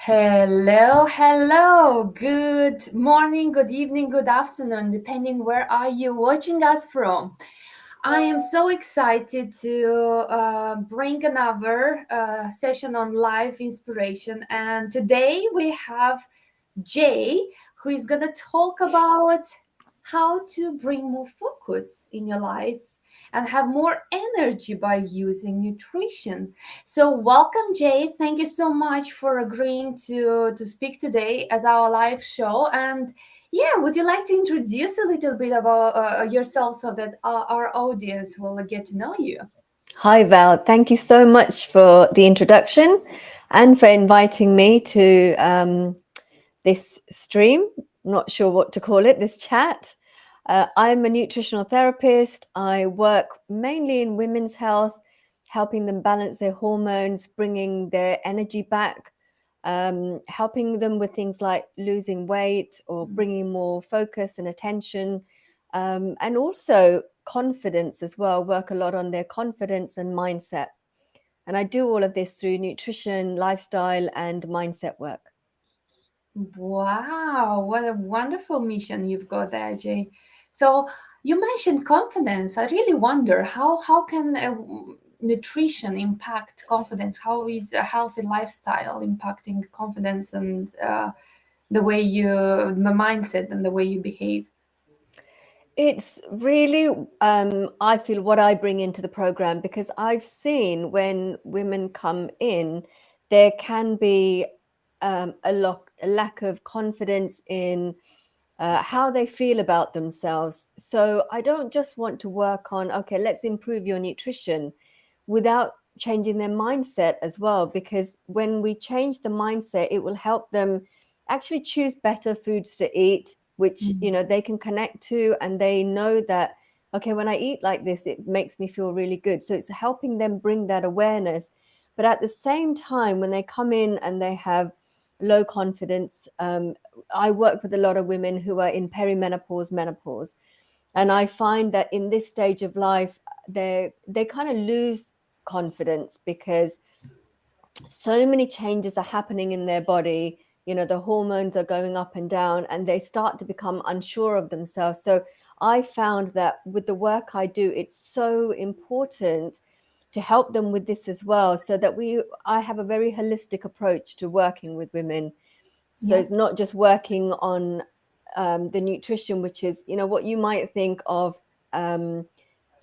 Hello, hello. Good morning, good evening, good afternoon, depending where are you watching us from. I am so excited to bring another session on life inspiration, and today we have Jay, who is going to talk about how to bring more focus in your life and have more energy by using nutrition. So, welcome, Jay. Thank you so much for agreeing to speak today at our live show. And yeah, would you like to introduce a little bit about yourself so that our audience will get to know you? Hi, Val. Thank you so much for the introduction and for inviting me to this stream. Not sure what to call it, this chat. I'm a nutritional therapist. I work mainly in women's health, helping them balance their hormones, bringing their energy back, helping them with things like losing weight or bringing more focus and attention, and also confidence as well. Work a lot on their confidence and mindset. And I do all of this through nutrition, lifestyle, and mindset work. Wow, what a wonderful mission you've got there, Jay. So you mentioned confidence. I really wonder how can nutrition impact confidence? How is a healthy lifestyle impacting confidence and the way you, the mindset and the way you behave? It's really, I feel, what I bring into the program, because I've seen when women come in, there can be a lack of confidence in how they feel about themselves. So I don't just want to work on, okay, let's improve your nutrition without changing their mindset as well. Because when we change the mindset, it will help them actually choose better foods to eat, which, Mm. they can connect to, and they know that, okay, when I eat like this, it makes me feel really good. So it's helping them bring that awareness. But at the same time, when they come in and they have low confidence, I work with a lot of women who are in perimenopause, menopause, and I find that in this stage of life, they kind of lose confidence because so many changes are happening in their body. The hormones are going up and down, and they start to become unsure of themselves. So I found that with the work I do, it's so important to help them with this as well, so that I have a very holistic approach to working with women. So Yeah. it's not just working on the nutrition, which is, what you might think of, um,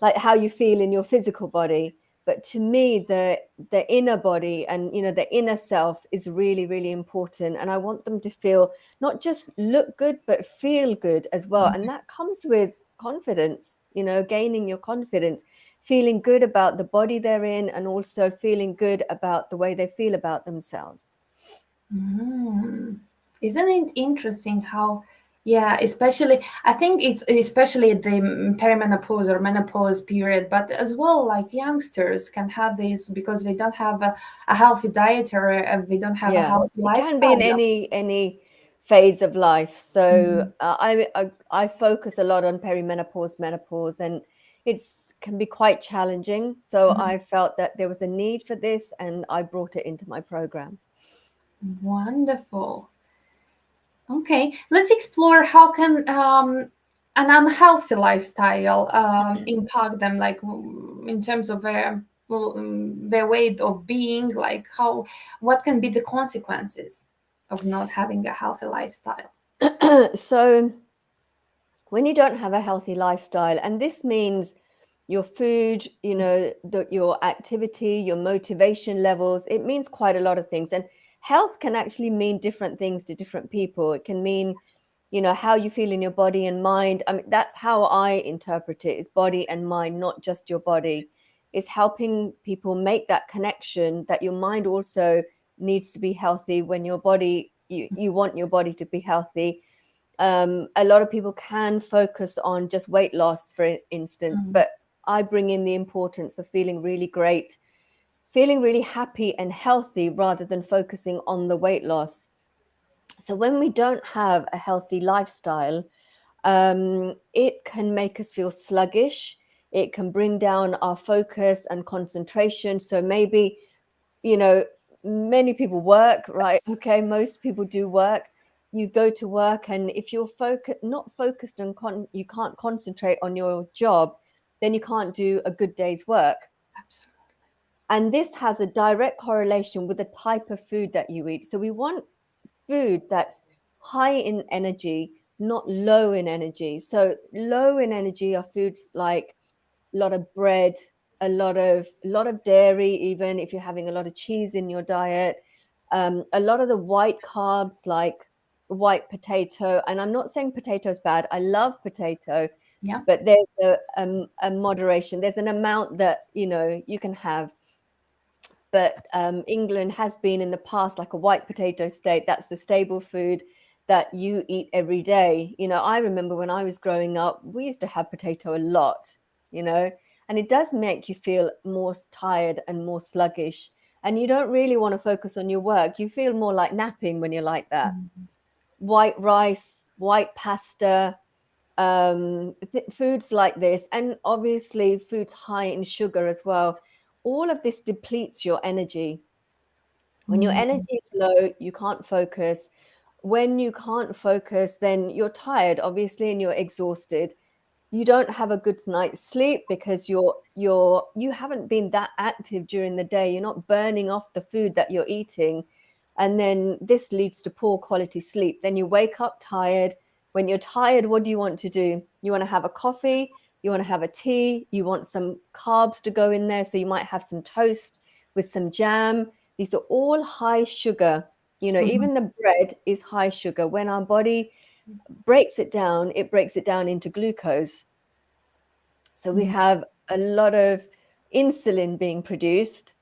like how you feel in your physical body. But to me, the inner body and, the inner self is really, really important. And I want them to feel, not just look good, but feel good as well. And that comes with confidence, gaining your confidence, feeling good about the body they're in, and also feeling good about the way they feel about themselves. Mm. Isn't it interesting how, yeah, especially, I think it's especially the perimenopause or menopause period, but as well, like youngsters can have this because they don't have a healthy diet or they don't have a Yeah, healthy it can be in lifestyle. any phase of life. So Mhm. I focus a lot on perimenopause, menopause, and it's can be quite challenging. So Mhm. I felt that there was a need for this, and I brought it into my program. Wonderful. Okay, let's explore how can an unhealthy lifestyle impact them, like in terms of their way of being, like how what can be the consequences of not having a healthy lifestyle? So when you don't have a healthy lifestyle, and this means your food, your activity, your motivation levels, it means quite a lot of things. And health can actually mean different things to different people. It can mean, how you feel in your body and mind. I mean, that's how I interpret it, is body and mind, not just your body. Is helping people make that connection that your mind also needs to be healthy. When your body, you want your body to be healthy. A lot of people can focus on just weight loss, for instance, Mm. but I bring in the importance of feeling really great, feeling really happy and healthy, rather than focusing on the weight loss. So when we don't have a healthy lifestyle, it can make us feel sluggish. It can bring down our focus and concentration. So maybe, you know, many people work, right? Okay, most people do work. You go to work, and if you're not focused and you can't concentrate on your job, then you can't do a good day's work. Absolutely. And this has a direct correlation with the type of food that you eat. So we want food that's high in energy, not low in energy. So low in energy are foods like a lot of bread, a lot of dairy, even if you're having a lot of cheese in your diet, a lot of the white carbs like white potato. And I'm not saying potato's bad. I love potato, Yeah. but there's a moderation. There's an amount that you can have. But England has been in the past like a white potato state. That's the stable food that you eat every day. I remember when I was growing up, we used to have potato a lot, you know, and it does make you feel more tired and more sluggish. And you don't really want to focus on your work. You feel more like napping when you're like that. Mhm. White rice, white pasta, foods like this, and obviously foods high in sugar as well. All of this depletes your energy. When your Mhm. energy is low, you can't focus. When you can't focus, then you're tired, obviously, and you're exhausted. You don't have a good night's sleep because you haven't been that active during the day. You're not burning off the food that you're eating. And then this leads to poor quality sleep. Then you wake up tired. When you're tired, what do you want to do? You want to have a coffee, you want to have a tea, you want some carbs to go in there. So you might have some toast with some jam. These are all high sugar. Mhm. Even the bread is high sugar. When our body it breaks it down into glucose. So we Mhm. have a lot of insulin being produced,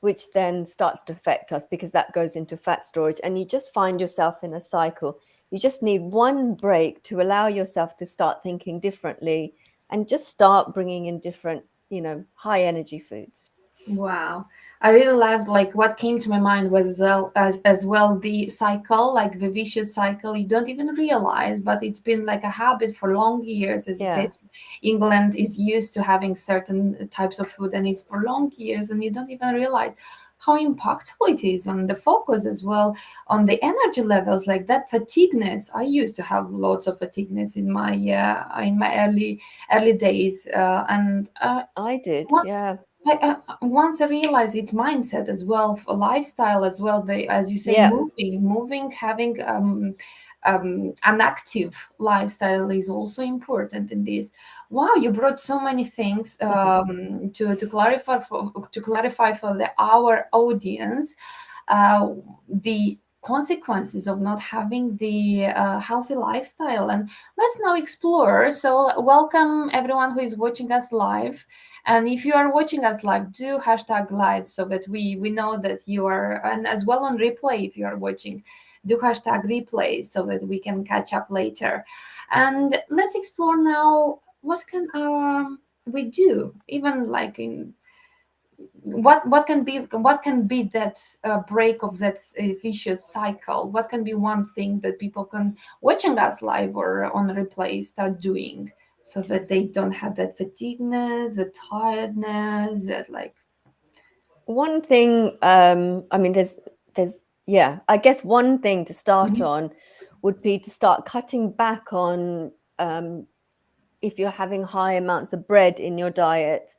which then starts to affect us because that goes into fat storage. And you just find yourself in a cycle. You just need one break to allow yourself to start thinking differently and just start bringing in different, high energy foods. Wow, I really loved like what came to my mind was as well the cycle, like the vicious cycle. You don't even realize, but it's been like a habit for long years. As you said, Yeah. England is used to having certain types of food, and it's for long years, and you don't even realize how impactful it is on the focus as well, on the energy levels, like that fatigueness. I used to have lots of fatigueness in my early days, and I did. Yeah. once I realized it's mindset as well, for lifestyle as well. They, as you say, Yeah. moving, having an active lifestyle is also important in this. Wow, you brought so many things to clarify for our audience uh, the consequences of not having the healthy lifestyle. And let's now explore. So, welcome everyone who is watching us live. And if you are watching us live, do hashtag live so that we know that you are, and as well on replay if you are watching, do hashtag replay so that we can catch up later. And let's explore now what can we do, even like in what can be that break of that vicious cycle. What can be one thing that people can watching us live or on replay start doing so that they don't have that fatigueness, the tiredness, that like. One thing, I mean, yeah, I guess one thing to start Mhm. on would be to start cutting back on if you're having high amounts of bread in your diet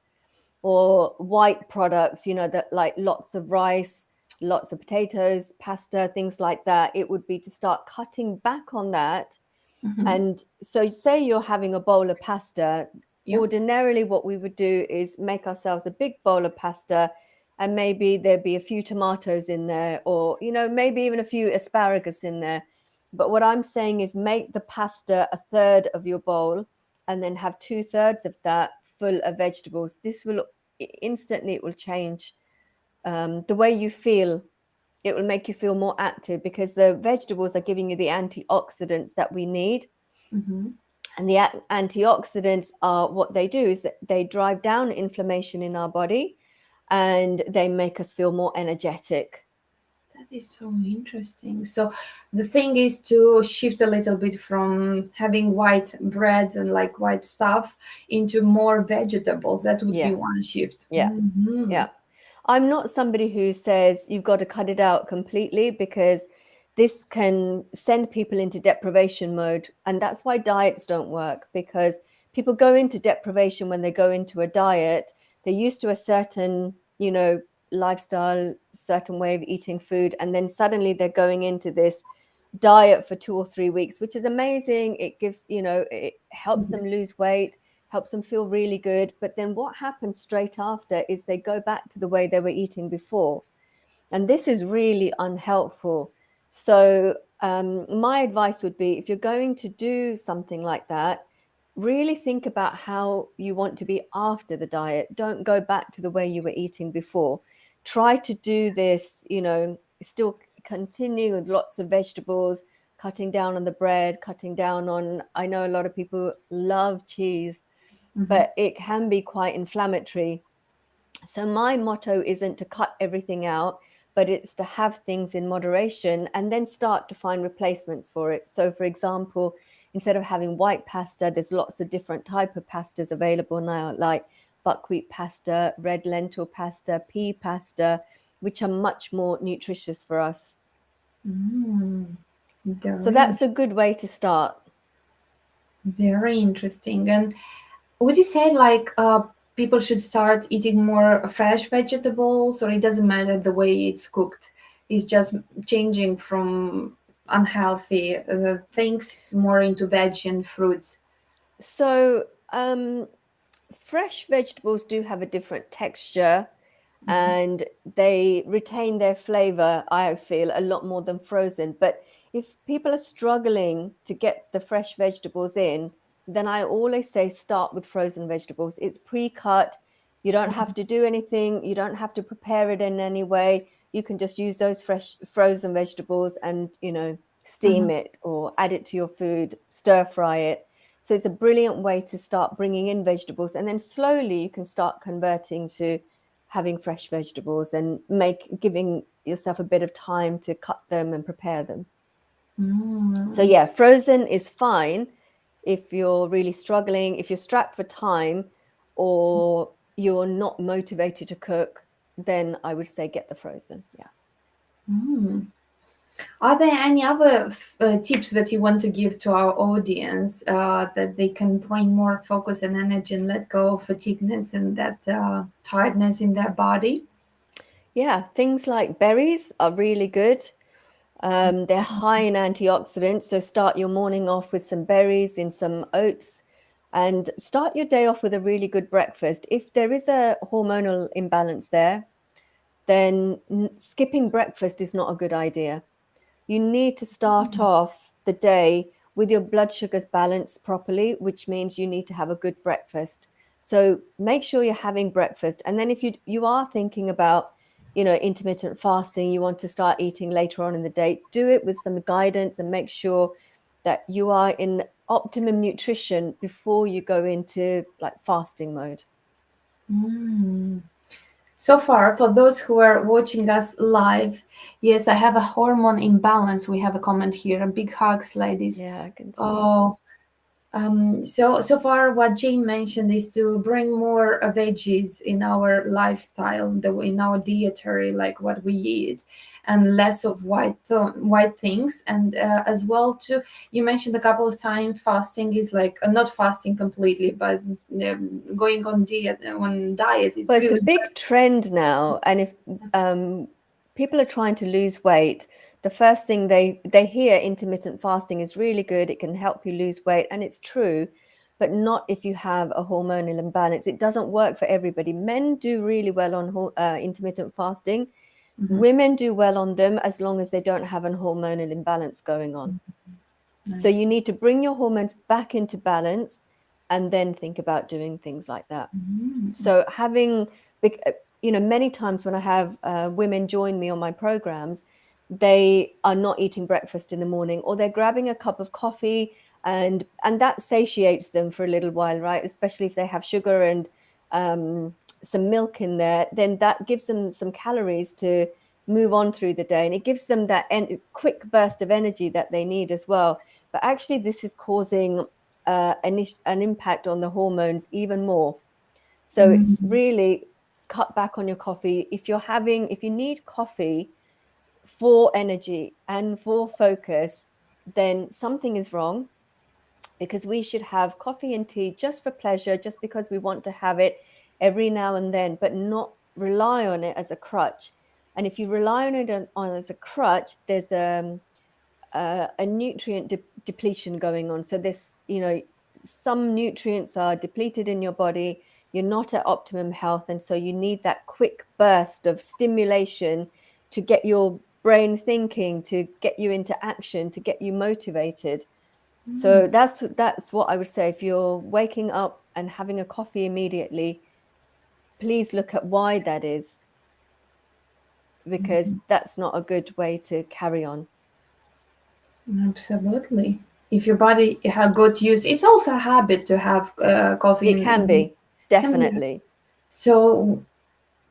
or white products, that like lots of rice, lots of potatoes, pasta, things like that. It would be to start cutting back on that. Mhm. And so, say you're having a bowl of pasta. Yeah. Ordinarily, what we would do is make ourselves a big bowl of pasta, and maybe there'd be a few tomatoes in there, or, maybe even a few asparagus in there. But what I'm saying is make the pasta a third of your bowl and then have two-thirds of that full of vegetables. This will instantly, it will change the way you feel. It will make you feel more active because the vegetables are giving you the antioxidants that we need. Mhm. And the antioxidants are what they do is that they drive down inflammation in our body and they make us feel more energetic. That is so interesting. So the thing is to shift a little bit from having white bread and like white stuff into more vegetables. That would be Yeah, one shift. yeah, Mhm. yeah. I'm not somebody who says you've got to cut it out completely, because this can send people into deprivation mode. And that's why diets don't work, because people go into deprivation when they go into a diet. They're used to a certain, lifestyle, certain way of eating food. And then suddenly they're going into this diet for 2 or 3 weeks, which is amazing. It gives, it helps them lose weight, helps them feel really good. But then what happens straight after is they go back to the way they were eating before. And this is really unhelpful. So, my advice would be, if you're going to do something like that, really think about how you want to be after the diet. Don't go back to the way you were eating before. Try to do this, still continue with lots of vegetables, cutting down on the bread, cutting down on, I know a lot of people love cheese, Mm-hmm. but it can be quite inflammatory. So my motto isn't to cut everything out, but it's to have things in moderation and then start to find replacements for it. So for example, instead of having white pasta, there's lots of different type of pastas available now, like buckwheat pasta, red lentil pasta, pea pasta, which are much more nutritious for us. Mm, So very, that's a good way to start. very interesting. And would you say like people should start eating more fresh vegetables, or it doesn't matter the way it's cooked? It's just changing from unhealthy things more into veg and fruits. So fresh vegetables do have a different texture, Mhm. and they retain their flavor, I feel, a lot more than frozen. But if people are struggling to get the fresh vegetables in, then I always say start with frozen vegetables. It's pre-cut. You don't have to do anything. You don't have to prepare it in any way. You can just use those fresh frozen vegetables and, steam Mhm. it or add it to your food, stir fry it. So it's a brilliant way to start bringing in vegetables, and then slowly you can start converting to having fresh vegetables and giving yourself a bit of time to cut them and prepare them. So Mm. yeah, frozen is fine if you're really struggling, if you're strapped for time, or you're not motivated to cook, then I would say get the frozen. Yeah. Mm. Are there any other tips that you want to give to our audience that they can bring more focus and energy and let go of fatigueness and that tiredness in their body? Yeah, things like berries are really good. They're high in antioxidants, so start your morning off with some berries in some oats, and start your day off with a really good breakfast. If there is a hormonal imbalance there, then skipping breakfast is not a good idea. You need to start off the day with your blood sugars balanced properly, which means you need to have a good breakfast. So make sure you're having breakfast. And then if you are thinking about, intermittent fasting, you want to start eating later on in the day, do it with some guidance and make sure that you are in optimum nutrition before you go into like fasting mode. Mm. So far, for those who are watching us live, yes, I have a hormone imbalance. We have a comment here. And big hugs, ladies. Yeah, I can see. Oh, so far, what Jane mentioned is to bring more veggies in our lifestyle, in our dietary, like what we eat, and less of white things. And as well, too, you mentioned a couple of times fasting is like not fasting completely, but going on diet is Well, it's a good. big trend now, and if people are trying to lose weight, the first thing they hear intermittent fasting is really good. It can help you lose weight, and it's true, but not if you have a hormonal imbalance. It doesn't work for everybody. Men do really well on intermittent fasting. Mhm. Women do well on them as long as they don't have an hormonal imbalance going on. So Nice. you need to bring your hormones back into balance and then think about doing things like that. Mhm. So having, many times when I have women join me on my programs, they are not eating breakfast in the morning, or they're grabbing a cup of coffee, and that satiates them for a little while, right? Especially if they have sugar and some milk in there, then that gives them some calories to move on through the day, and it gives them that quick burst of energy that they need as well. But actually, this is causing an impact on the hormones even more. So it's Mhm. really cut back on your coffee. If you need coffee for energy and for focus, then something is wrong, because we should have coffee and tea just for pleasure, just because we want to have it every now and then, but not rely on it as a crutch. And if you rely on it on as a crutch, there's a nutrient depletion going on. So this, some nutrients are depleted in your body. You're not at optimum health, and so you need that quick burst of stimulation to get your brain thinking, to get you into action, to get you motivated. So that's what I would say. If you're waking up and having a coffee immediately, please look at why that is, because that's not a good way to carry on. Absolutely. If your body got used, it's also a habit to have coffee It can be, can be. definitely. So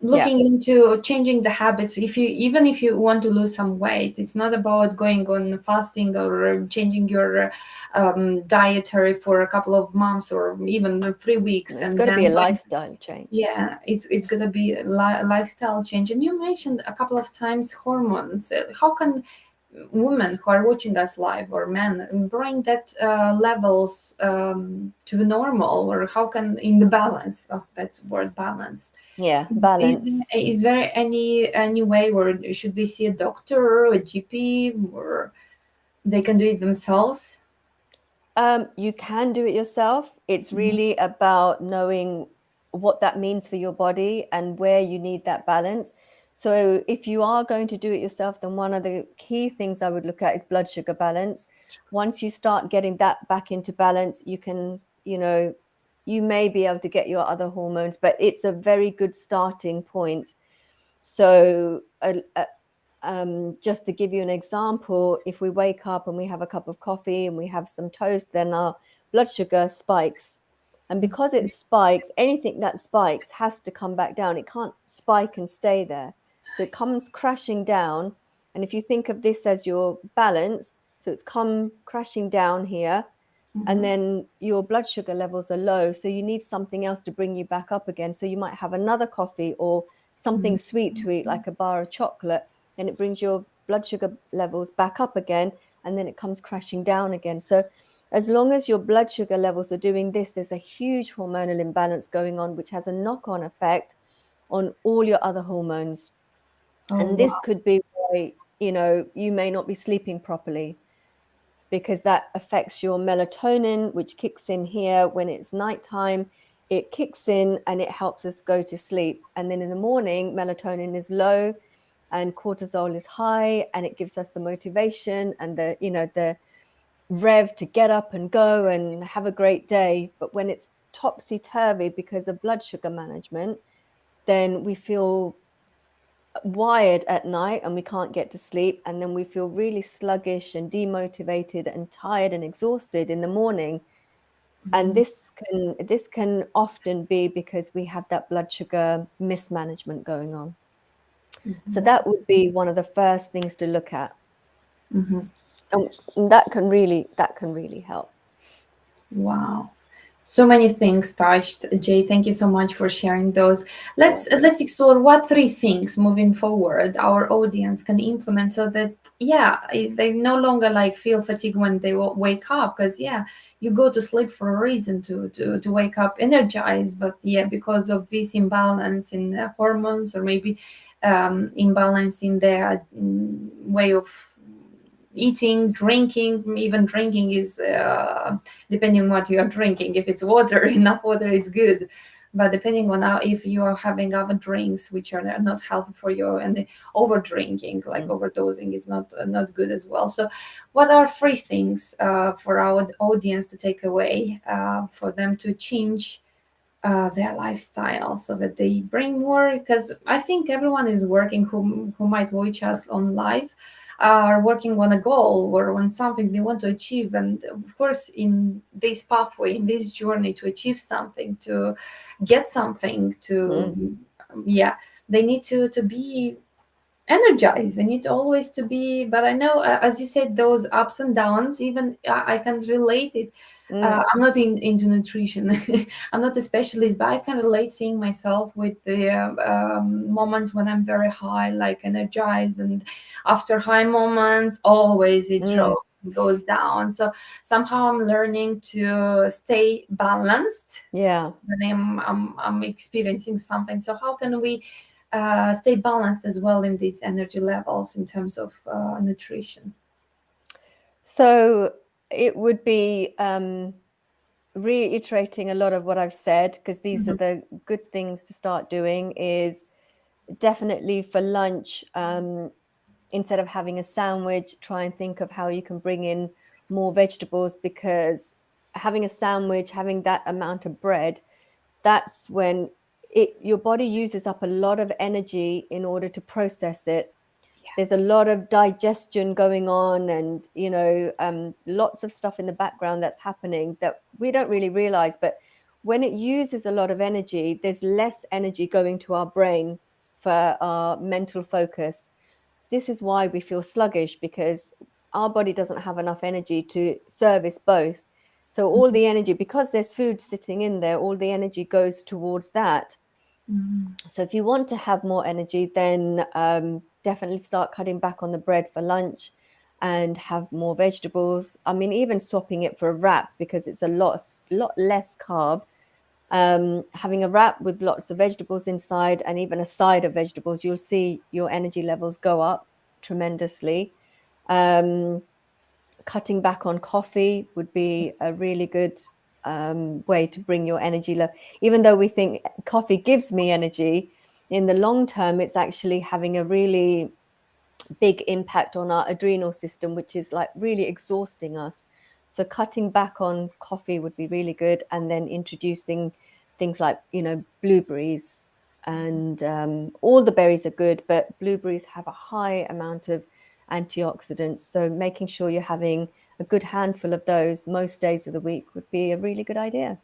Yeah. looking into changing the habits, even if you want to lose some weight, it's not about going on fasting or changing your dietary for a couple of months or even 3 weeks It's and got to be a then going. lifestyle change. Yeah, it's gonna be a lifestyle change. And you mentioned a couple of times hormones. How can women who are watching us live, or men, bring that levels to the normal, or how can in the balance? Oh, that's the word, balance. Yeah, Is balance. is there any way, or should they see a doctor or a GP, or they can do it themselves? You can do it yourself. It's Mhm. really about knowing what that means for your body and where you need that balance. So, if you are going to do it yourself, then one of the key things I would look at is blood sugar balance. Once you start getting that back into balance, you can, you may be able to get your other hormones, but it's a very good starting point. So, just to give you an example, if we wake up and we have a cup of coffee and we have some toast, then our blood sugar spikes. And because it spikes, anything that spikes has to come back down. It can't spike and stay there. So it comes crashing down. And if you think of this as your balance, so it's come crashing down here, and Mhm. then your blood sugar levels are low, so you need something else to bring you back up again. So you might have another coffee or something Mhm. sweet to eat, like a bar of chocolate, and it brings your blood sugar levels back up again, and then it comes crashing down again. So as long as your blood sugar levels are doing this, there's a huge hormonal imbalance going on, which has a knock-on effect on all your other hormones. Oh, And this wow. could be why, you may not be sleeping properly, because that affects your melatonin, which kicks in here when it's nighttime. It kicks in and it helps us go to sleep. And then in the morning, melatonin is low and cortisol is high, and it gives us the motivation and the rev to get up and go and have a great day. But when it's topsy turvy because of blood sugar management, then we feel wired at night and we can't get to sleep, and then we feel really sluggish and demotivated and tired and exhausted in the morning. And Mhm. this can often be because we have that blood sugar mismanagement going on. So Mhm. that would be one of the first things to look at, Mhm. and that can really help. Wow. So many things touched, Jay. Thank you so much for sharing those. Sure. Let's explore what three things moving forward our audience can implement so that they no longer like feel fatigue when they wake up, because you go to sleep for a reason to wake up energized, but because of this imbalance in hormones, or maybe imbalance in their way of eating, drinking. Even drinking is depending on what you are drinking. If it's water, enough water, it's good. But depending on how, if you are having other drinks which are not healthy for you, and the over drinking, like Mm. overdosing, is not good as well. So, what are three things for our audience to take away, for them to change their lifestyle so that they bring more? Because I think everyone is working, who might watch us on live, are working on a goal or on something they want to achieve. And of course, in this pathway, in this journey to achieve something, to get something, Mm. to they need to be energized. They need always to be. But I know, as you said, those ups and downs, even I can relate it. Mm, I'm not into nutrition. I'm not a specialist, but I can relate seeing myself with the moments when I'm very high, like energized, and after high moments, always it mm, drops, goes down. So somehow I'm learning to stay balanced yeah. when I'm experiencing something. So how can we stay balanced as well in these energy levels in terms of nutrition? So it would be reiterating a lot of what I've said, because these are Mhm. the good things to start doing. Is definitely for lunch, instead of having a sandwich, try and think of how you can bring in more vegetables, because having a sandwich, having that amount of bread, that's when your body uses up a lot of energy in order to process it. There's a lot of digestion going on, and lots of stuff in the background that's happening that we don't really realize. But when it uses a lot of energy, there's less energy going to our brain for our mental focus. This is why we feel sluggish, because our body doesn't have enough energy to service both. So all the energy, because there's food sitting in there, all the energy goes towards that. Mhm. So if you want to have more energy, then definitely start cutting back on the bread for lunch and have more vegetables. I mean, even swapping it for a wrap, because it's a lot less carb. Having a wrap with lots of vegetables inside, and even a side of vegetables, you'll see your energy levels go up tremendously. Um, Cutting back on coffee would be a really good way to bring your energy level. Even though we think coffee gives me energy, in the long term, it's actually having a really big impact on our adrenal system, which is like really exhausting us. So cutting back on coffee would be really good, and then introducing things like blueberries, and all the berries are good, but blueberries have a high amount of antioxidants. So making sure you're having a good handful of those most days of the week would be a really good idea.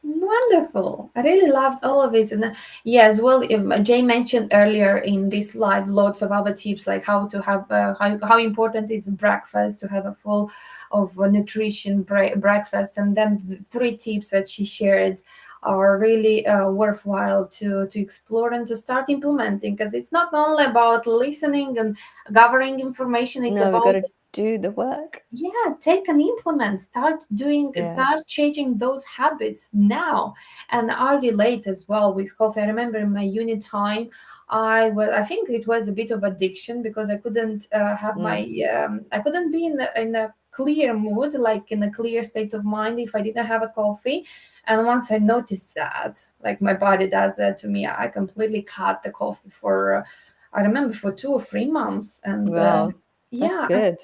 Wonderful. I really loved all of it. And yeah, as well, Jay mentioned earlier in this live lots of other tips, like how to have, how important is breakfast, to have a full of nutrition breakfast. And then the three tips that she shared are really worthwhile to explore and to start implementing, because it's not only about listening and gathering information, it's No, we've got about, to do the work. yeah, take and implement, start doing, Yeah. start changing those habits now. And I relate as well with coffee. I remember in my uni time, I think it was a bit of addiction, because I couldn't have my Mm. I couldn't be in a clear mood, like in a clear state of mind, if I didn't have a coffee. And once I noticed that, like my body does that to me, I completely cut the coffee for I remember for 2 or 3 months. And Wow, that's yeah, good.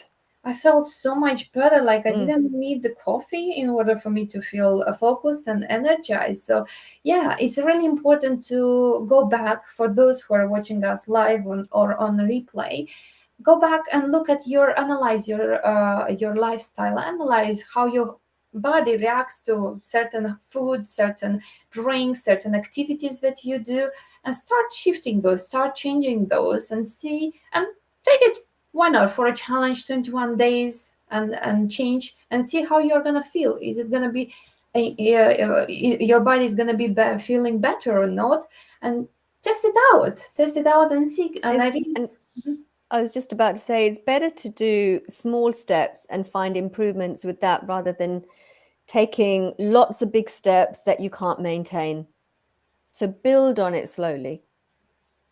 I felt so much better. Like I Mm. didn't need the coffee in order for me to feel focused and energized. So, yeah, it's really important to go back for those who are watching us live or on replay. Go back and look at analyze your lifestyle, analyze how your body reacts to certain food, certain drinks, certain activities that you do, and start shifting those, start changing those, and see and take it, why not, for a challenge, 21 days, and change and see how you're gonna feel. Is it gonna be your body is gonna be feeling better or not? And test it out and see. And I It's, really. and Mhm. I was just about to say, it's better to do small steps and find improvements with that, rather than taking lots of big steps that you can't maintain. So build on it slowly.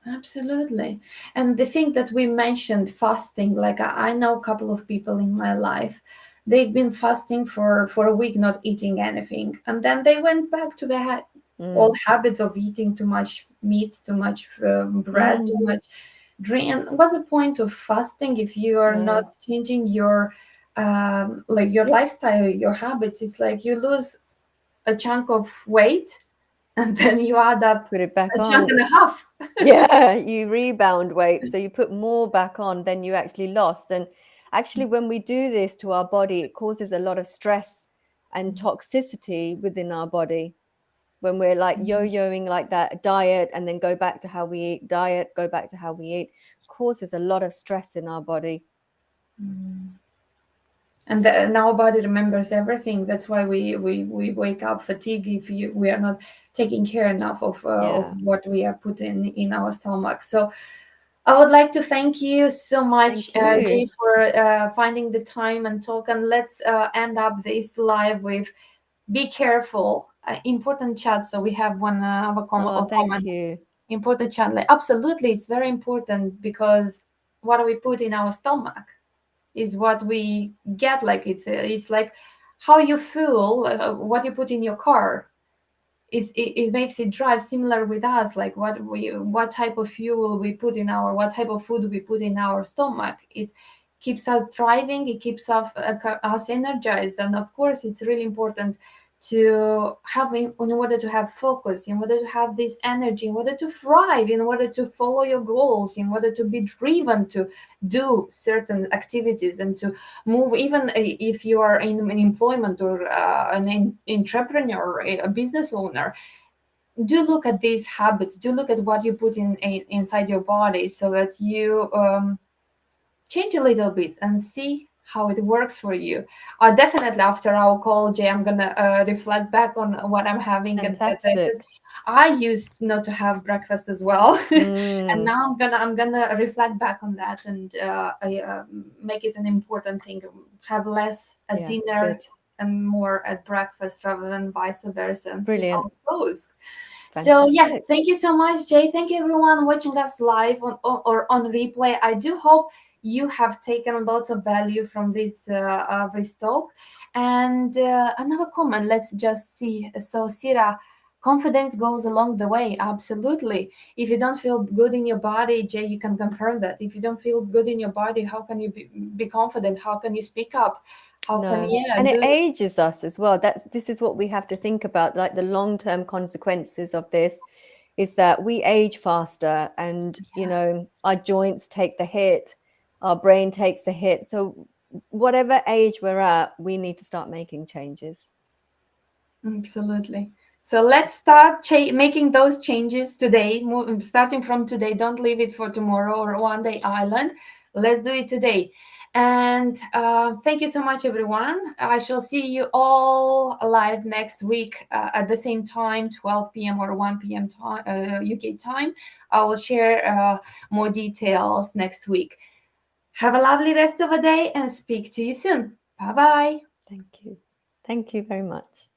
Absolutely. And the thing that we mentioned, fasting, like I know a couple of people in my life, they've been fasting for a week, not eating anything. And then they went back to their old Mm. habits of eating too much meat, too much bread, too Mm. much drink. And what's the point of fasting if you are not No, changing your like your lifestyle, your habits? It's like you lose a chunk of weight and then you add up put it back a chunk on. and a half. Yeah, you rebound weight. So you put more back on than you actually lost. And actually, when we do this to our body, it causes a lot of stress and toxicity within our body. When we're like yo-yoing like that, diet, and then go back to how we eat, diet, go back to how we eat, causes a lot of stress in our body. Mm. And now our body remembers everything. That's why we wake up fatigued if we are not taking care enough of Yeah. what we are putting in our stomach. So I would like to thank you so much, Thank you. Jay, for finding the time and talk. And let's end up this live with be careful. Important chat. So we have one of Oh, a thank comment. you. Important chat. Like, absolutely, it's very important because what do we put in our stomach is what we get. Like it's like how you feel, what you put in your car it makes it drive similar with us, like what type of fuel we put in our what type of food we put in our stomach. It keeps us driving, it keeps us energized. And of course it's really important to have in order to have focus, in order to have this energy, in order to thrive, in order to follow your goals, in order to be driven to do certain activities and to move. Even if you are in an employment or an entrepreneur, a business owner, do look at these habits, do look at what you put inside your body so that you change a little bit and see how it works for you. Definitely after our call, Jay, I'm gonna reflect back on what I'm having at breakfast. Fantastic. I used not to have breakfast as well, and Mm, now I'm gonna reflect back on that and make it an important thing. Have less at yeah, dinner good. and more at breakfast rather than vice versa, and see how Brilliant. it goes. So yeah, Fantastic. thank you so much, Jay. Thank you everyone watching us live or on replay. I do hope you have taken lots of value from this talk. And another comment, let's just see. So Sira, confidence goes along the way. Absolutely. If you don't feel good in your body, Jay, you can confirm that. If you don't feel good in your body, how can you be confident? How can you speak up? How can No. yeah And it do ages us as well. This is what we have to think about, like the long-term consequences of this is that we age faster and, our joints take the hit, our brain takes the hit. So whatever age we're at, we need to start making changes. Absolutely. So let's start making those changes today, starting from today. Don't leave it for tomorrow or one day island. Let's do it today. And thank you so much, everyone. I shall see you all live next week at the same time, 12 p.m. or 1 p.m. Time, UK time. I will share more details next week. Have a lovely rest of the day and speak to you soon. Bye bye. Thank you. Thank you very much.